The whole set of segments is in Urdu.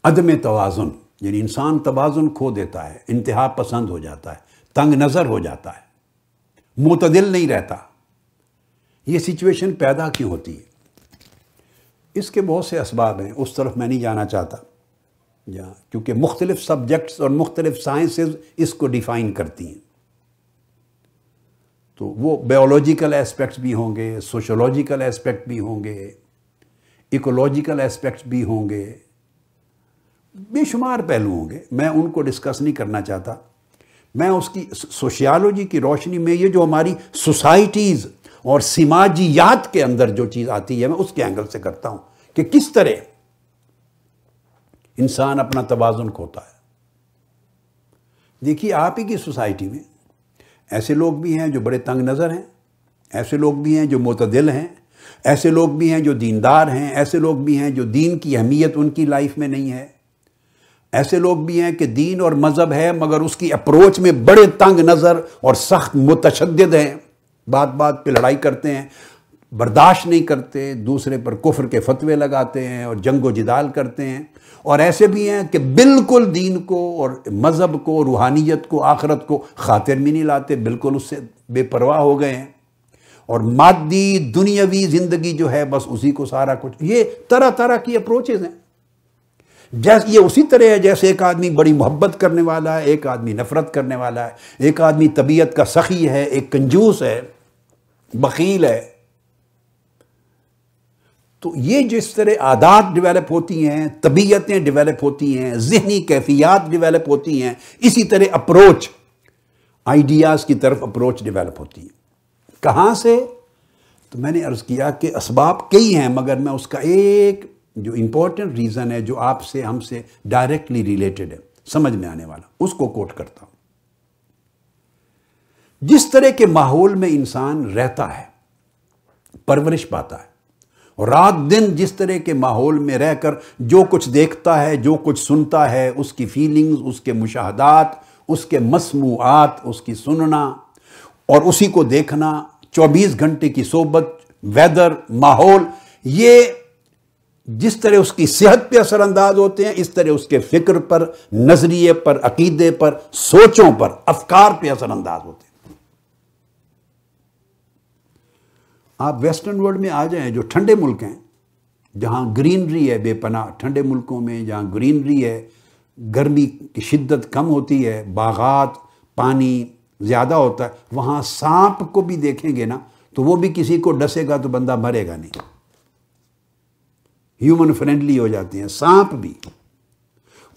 عدم توازن، یعنی انسان توازن کھو دیتا ہے، انتہا پسند ہو جاتا ہے، تنگ نظر ہو جاتا ہے، معتدل نہیں رہتا۔ یہ سچویشن پیدا کیوں ہوتی ہے؟ اس کے بہت سے اسباب ہیں، اس طرف میں نہیں جانا چاہتا، کیونکہ مختلف سبجیکٹس اور مختلف سائنسز اس کو ڈیفائن کرتی ہیں۔ تو وہ بیولوجیکل ایسپیکٹس بھی ہوں گے، سوشولوجیکل ایسپیکٹ بھی ہوں گے، ایکولوجیکل ایسپیکٹس بھی ہوں گے، بے شمار پہلو ہوں گے، میں ان کو ڈسکس نہیں کرنا چاہتا۔ میں اس کی سوشیالوجی کی روشنی میں یہ جو ہماری سوسائٹیز اور سماجیات کے اندر جو چیز آتی ہے میں اس کے اینگل سے کرتا ہوں کہ کس طرح انسان اپنا توازن کھوتا ہے۔ دیکھیے آپ ہی کی سوسائٹی میں ایسے لوگ بھی ہیں جو بڑے تنگ نظر ہیں، ایسے لوگ بھی ہیں جو معتدل ہیں، ایسے لوگ بھی ہیں جو دیندار ہیں، ایسے لوگ بھی ہیں جو دین کی اہمیت ان کی لائف میں نہیں ہے، ایسے لوگ بھی ہیں کہ دین اور مذہب ہے مگر اس کی اپروچ میں بڑے تنگ نظر اور سخت متشدد ہیں، بات بات پہ لڑائی کرتے ہیں، برداشت نہیں کرتے، دوسرے پر کفر کے فتوے لگاتے ہیں اور جنگ و جدال کرتے ہیں، اور ایسے بھی ہیں کہ بالکل دین کو اور مذہب کو، روحانیت کو، آخرت کو خاطر میں نہیں لاتے، بالکل اس سے بے پرواہ ہو گئے ہیں، اور مادی دنیاوی زندگی جو ہے بس اسی کو سارا کچھ۔ یہ طرح طرح کی اپروچز ہیں۔ یہ اسی طرح ہے جیسے ایک آدمی بڑی محبت کرنے والا ہے، ایک آدمی نفرت کرنے والا ہے، ایک آدمی طبیعت کا سخی ہے، ایک کنجوس ہے، بخیل ہے۔ تو یہ جس طرح عادات ڈیولپ ہوتی ہیں، طبیعتیں ڈیولپ ہوتی ہیں، ذہنی کیفیات ڈیولپ ہوتی ہیں، اسی طرح اپروچ، آئیڈیاز کی طرف اپروچ ڈیولپ ہوتی ہے۔ کہاں سے؟ تو میں نے عرض کیا کہ اسباب کئی ہیں، مگر میں اس کا ایک جو امپورٹنٹ ریزن ہے جو آپ سے ہم سے ڈائریکٹلی ریلیٹڈ ہے، سمجھ میں آنے والا، اس کو کوٹ کرتا ہوں۔ جس طرح کے ماحول میں انسان رہتا ہے، پرورش پاتا ہے، اور رات دن جس طرح کے ماحول میں رہ کر جو کچھ دیکھتا ہے، جو کچھ سنتا ہے، اس کی فیلنگز، اس کے مشاہدات، اس کے مسموعات، اس کی سننا اور اسی کو دیکھنا، 24 گھنٹے کی صحبت، ویدر، ماحول، یہ جس طرح اس کی صحت پہ اثر انداز ہوتے ہیں، اس طرح اس کے فکر پر، نظریے پر، عقیدے پر، سوچوں پر، افکار پہ اثر انداز ہوتے ہیں۔ آپ ویسٹرن ورلڈ میں آ جائیں، جو ٹھنڈے ملک ہیں، جہاں گرینری ہے بے پناہ، ٹھنڈے ملکوں میں جہاں گرینری ہے، گرمی کی شدت کم ہوتی ہے، باغات، پانی زیادہ ہوتا ہے، وہاں سانپ کو بھی دیکھیں گے نا تو وہ بھی کسی کو ڈسے گا تو بندہ مرے گا نہیں، ہیومن فرینڈلی ہو جاتے ہیں سانپ بھی،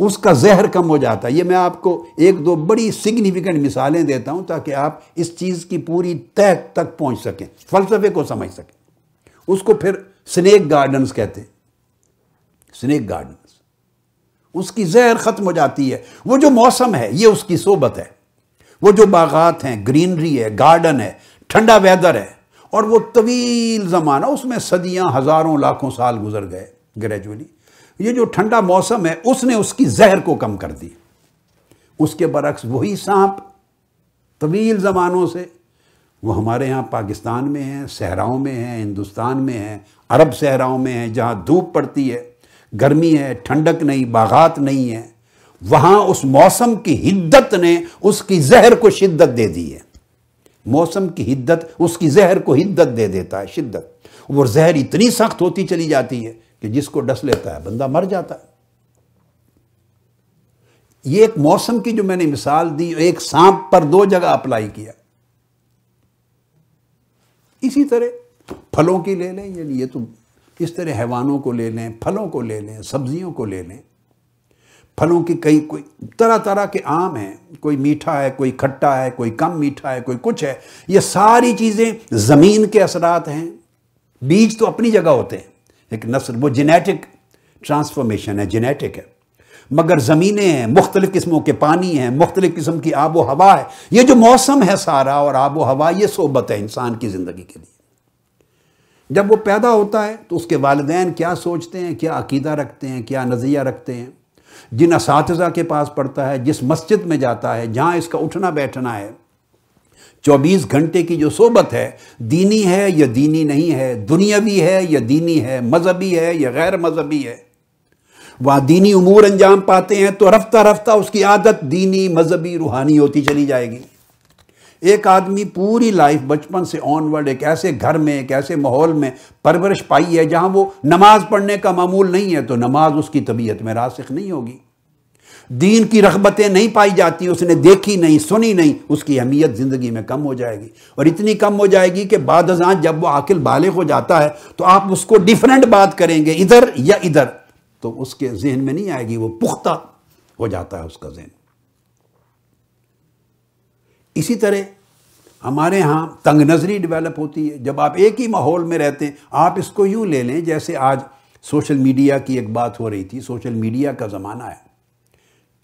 اس کا زہر کم ہو جاتا ہے۔ یہ میں آپ کو ایک دو بڑی سگنیفیکنٹ مثالیں دیتا ہوں تاکہ آپ اس چیز کی پوری تہ تک پہنچ سکیں، فلسفے کو سمجھ سکیں۔ اس کو پھر سنیک گارڈنز کہتے ہیں، سنیک گارڈنز، اس کی زہر ختم ہو جاتی ہے۔ وہ جو موسم ہے یہ اس کی صحبت ہے، وہ جو باغات ہیں، گرینری ہے، گارڈن ہے، ٹھنڈا ویدر ہے، اور وہ طویل زمانہ، اس میں صدیاں، ہزاروں، لاکھوں سال گزر گئے گریجولی۔ یہ جو ٹھنڈا موسم ہے اس نے اس کی زہر کو کم کر دی۔ اس کے برعکس وہی سانپ طویل زمانوں سے وہ ہمارے ہاں پاکستان میں ہیں، صحراؤں میں ہیں، ہندوستان میں ہیں، عرب صحراؤں میں ہیں، جہاں دھوپ پڑتی ہے، گرمی ہے، ٹھنڈک نہیں، باغات نہیں ہے، وہاں اس موسم کی حدت نے اس کی زہر کو شدت دے دی ہے۔ موسم کی حدت اس کی زہر کو حدت دے دیتا ہے، شدت۔ وہ زہر اتنی سخت ہوتی چلی جاتی ہے کہ جس کو ڈس لیتا ہے بندہ مر جاتا ہے۔ یہ ایک موسم کی جو میں نے مثال دی، ایک سانپ پر دو جگہ اپلائی کیا۔ اسی طرح پھلوں کی لے لیں، یعنی یہ تو اس طرح حیوانوں کو لے لیں، پھلوں کو لے لیں، سبزیوں کو لے لیں۔ پھلوں کی کوئی طرح طرح کے آم ہیں، کوئی میٹھا ہے، کوئی کھٹا ہے، کوئی کم میٹھا ہے، کوئی کچھ ہے۔ یہ ساری چیزیں زمین کے اثرات ہیں۔ بیج تو اپنی جگہ ہوتے ہیں، ایک نسل، وہ جینیٹک ٹرانسفارمیشن ہے، جینیٹک ہے، مگر زمینیں ہیں، مختلف قسموں کے پانی ہیں، مختلف قسم کی آب و ہوا ہے۔ یہ جو موسم ہے سارا اور آب و ہوا، یہ صحبت ہے انسان کی زندگی کے لیے۔ جب وہ پیدا ہوتا ہے تو اس کے والدین کیا سوچتے ہیں، کیا عقیدہ رکھتے ہیں، کیا نظریہ رکھتے ہیں، جن اساتذہ کے پاس پڑھتا ہے، جس مسجد میں جاتا ہے، جہاں اس کا اٹھنا بیٹھنا ہے، 24 گھنٹے کی جو صحبت ہے، دینی ہے یا دینی نہیں ہے، دنیاوی ہے یا دینی ہے، مذہبی ہے یا غیر مذہبی ہے، وہاں دینی امور انجام پاتے ہیں تو رفتہ رفتہ اس کی عادت دینی مذہبی روحانی ہوتی چلی جائے گی۔ ایک آدمی پوری لائف بچپن سے آن ورڈ ایک ایسے گھر میں ایک ایسے ماحول میں پرورش پائی ہے جہاں وہ نماز پڑھنے کا معمول نہیں ہے تو نماز اس کی طبیعت میں راسخ نہیں ہوگی۔ دین کی رغبتیں نہیں پائی جاتی، اس نے دیکھی نہیں سنی نہیں، اس کی اہمیت زندگی میں کم ہو جائے گی، اور اتنی کم ہو جائے گی کہ بعد ازاں جب وہ عاقل بالغ ہو جاتا ہے تو آپ اس کو ڈیفرنٹ بات کریں گے ادھر یا ادھر تو اس کے ذہن میں نہیں آئے گی، وہ پختہ ہو جاتا ہے اس کا ذہن۔ اسی طرح ہمارے ہاں تنگ نظری ڈیولپ ہوتی ہے جب آپ ایک ہی ماحول میں رہتے ہیں۔ آپ اس کو یوں لے لیں جیسے آج سوشل میڈیا کی ایک بات ہو رہی تھی، سوشل میڈیا کا زمانہ ہے،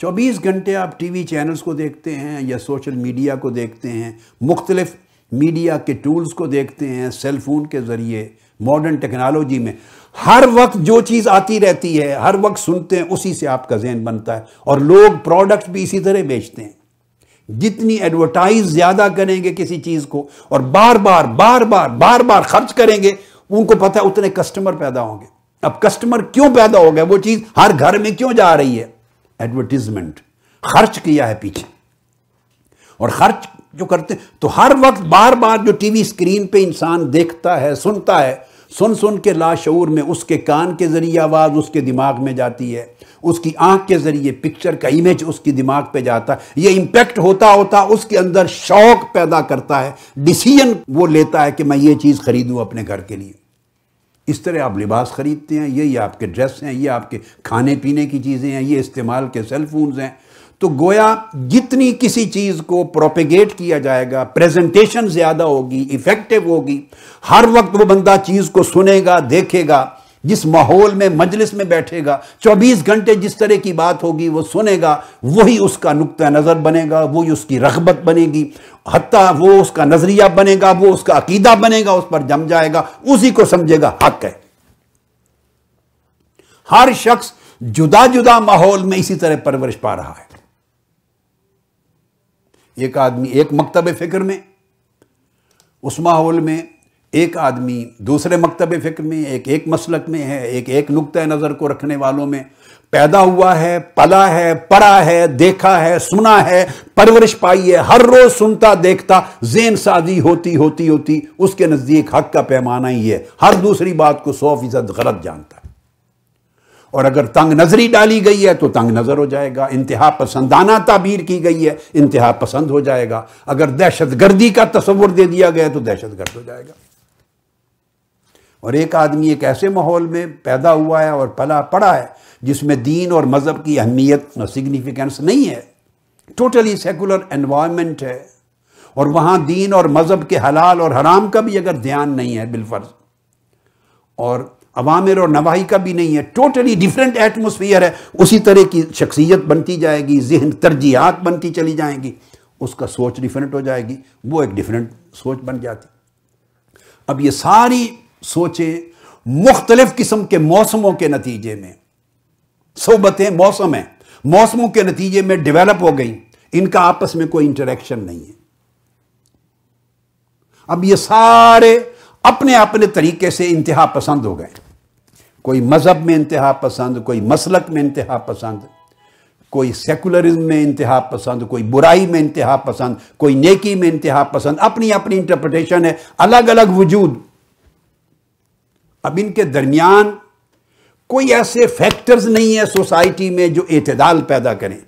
24 گھنٹے آپ ٹی وی چینلز کو دیکھتے ہیں یا سوشل میڈیا کو دیکھتے ہیں، مختلف میڈیا کے ٹولز کو دیکھتے ہیں، سیل فون کے ذریعے، ماڈرن ٹیکنالوجی میں ہر وقت جو چیز آتی رہتی ہے، ہر وقت سنتے ہیں، اسی سے آپ کا ذہن بنتا ہے، اور لوگ پروڈکٹ بھی اسی طرح بیچتے ہیں۔ جتنی ایڈورٹائز زیادہ کریں گے کسی چیز کو اور بار بار خرچ کریں گے، ان کو پتہ ہے اتنے کسٹمر پیدا ہوں گے۔ اب کسٹمر کیوں پیدا ہو گئے؟ وہ چیز ہر گھر میں کیوں جا رہی ہے؟ ایڈورٹیزمنٹ، خرچ کیا ہے پیچھے، اور خرچ جو کرتے ہیں تو ہر وقت بار بار جو ٹی وی سکرین پہ انسان دیکھتا ہے سنتا ہے، سن کے لاشعور میں اس کے کان کے ذریعے آواز اس کے دماغ میں جاتی ہے، اس کی آنکھ کے ذریعے پکچر کا امیج اس کی دماغ پہ جاتا ہے، یہ امپیکٹ ہوتا اس کے اندر شوق پیدا کرتا ہے، ڈیسیژن وہ لیتا ہے کہ میں یہ چیز خریدوں اپنے گھر کے لیے۔ اس طرح آپ لباس خریدتے ہیں، یہ آپ کے ڈریس ہیں، یہ آپ کے کھانے پینے کی چیزیں ہیں، یہ استعمال کے سیل فونز ہیں۔ تو گویا جتنی کسی چیز کو پروپیگیٹ کیا جائے گا، پریزنٹیشن زیادہ ہوگی، ایفیکٹو ہوگی، ہر وقت وہ بندہ چیز کو سنے گا دیکھے گا، جس ماحول میں مجلس میں بیٹھے گا 24 گھنٹے جس طرح کی بات ہوگی وہ سنے گا، وہی اس کا نقطہ نظر بنے گا، وہی اس کی رغبت بنے گی، حتیٰ وہ اس کا نظریہ بنے گا، وہ اس کا عقیدہ بنے گا، اس پر جم جائے گا، اسی کو سمجھے گا حق ہے۔ ہر شخص جدا جدا ماحول میں اسی طرح پرورش پا رہا ہے۔ ایک آدمی ایک مکتب فکر میں، اس ماحول میں ایک آدمی دوسرے مکتب فکر میں، ایک مسلک میں ہے، ایک نقطہ نظر کو رکھنے والوں میں پیدا ہوا ہے، پلا ہے، پڑھا ہے، دیکھا ہے، سنا ہے، پرورش پائی ہے، ہر روز سنتا دیکھتا، ذہن سازی ہوتی اس کے نزدیک حق کا پیمانہ ہی ہے، ہر دوسری بات کو 100% غلط جانتا ہے۔ اور اگر تنگ نظری ڈالی گئی ہے تو تنگ نظر ہو جائے گا، انتہا پسندانہ تعبیر کی گئی ہے، انتہا پسند ہو جائے گا، اگر دہشت گردی کا تصور دے دیا گیا تو دہشت گرد ہو جائے گا۔ اور ایک آدمی ایک ایسے ماحول میں پیدا ہوا ہے اور پلا پڑا ہے جس میں دین اور مذہب کی اہمیت اور سگنیفیکنس نہیں ہے، ٹوٹلی سیکولر انوائرمنٹ ہے، اور وہاں دین اور مذہب کے حلال اور حرام کا بھی اگر دھیان نہیں ہے بالفرض، اور اوامر اور نواہی کا بھی نہیں ہے، ٹوٹلی ڈیفرنٹ ایٹموسفیئر ہے، اسی طرح کی شخصیت بنتی جائے گی، ذہن ترجیحات بنتی چلی جائیں گی، اس کا سوچ ڈیفرنٹ ہو جائے گی، وہ ایک ڈیفرنٹ سوچ بن جاتی۔ اب یہ ساری سوچیں مختلف قسم کے موسموں کے نتیجے میں، صحبتیں موسم ہیں، موسموں کے نتیجے میں ڈیولپ ہو گئی، ان کا آپس میں کوئی انٹریکشن نہیں ہے۔ اب یہ سارے اپنے اپنے طریقے سے انتہا پسند ہو گئے، کوئی مذہب میں انتہا پسند، کوئی مسلک میں انتہا پسند، کوئی سیکولرزم میں انتہا پسند، کوئی برائی میں انتہا پسند، کوئی نیکی میں انتہا پسند، اپنی اپنی انٹرپریٹیشن ہے، الگ الگ وجود۔ اب ان کے درمیان کوئی ایسے فیکٹرز نہیں ہے سوسائٹی میں جو اعتدال پیدا کریں۔